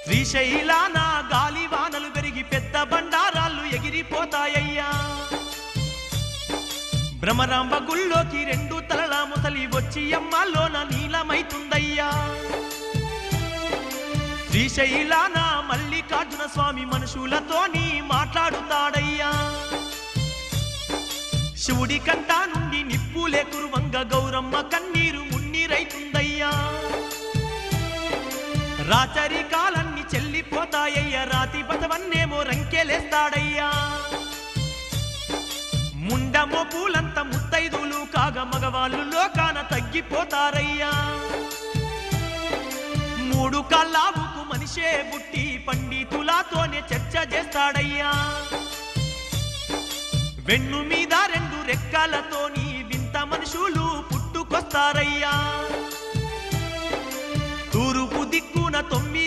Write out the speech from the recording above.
శ్రీశైలాన గాలివానలు పెరిగి పెద్ద బండారాళ్ళు ఎగిరిపోతాయ్యా భ్రమరాంబ గుళ్ళోకి రెండు తలల ముసలి వచ్చి అమ్మలోన నీలమైతుందయ్యా శ్రీశైలాన మల్లికార్జున స్వామి మనుషులతోని మాట్లాడుతాడయ్యా శివుడి కంట నుండి నిప్పులే కురువంగ గౌరమ్మ కన్నీరు మున్నీరైతుందయ్యా రాచరి కాలన్నీ చెల్లిపోతాయ్యా రాతి బతవన్నేమో రంకెలేస్తాడయ్యా ముండమో పూలంత ముత్తైదులు కాగా మగవాళ్ళు లోకాన తగ్గిపోతారయ్యా మూడు కల్లావుకు మనిషే బుట్టి పండితులతోనే చర్చ చేస్తాడయ్యా వెన్ను మీద రెండు రెక్కలతోని వింత మనుషులు పుట్టుకొస్తారయ్యా తూర్పు దిక్కున 9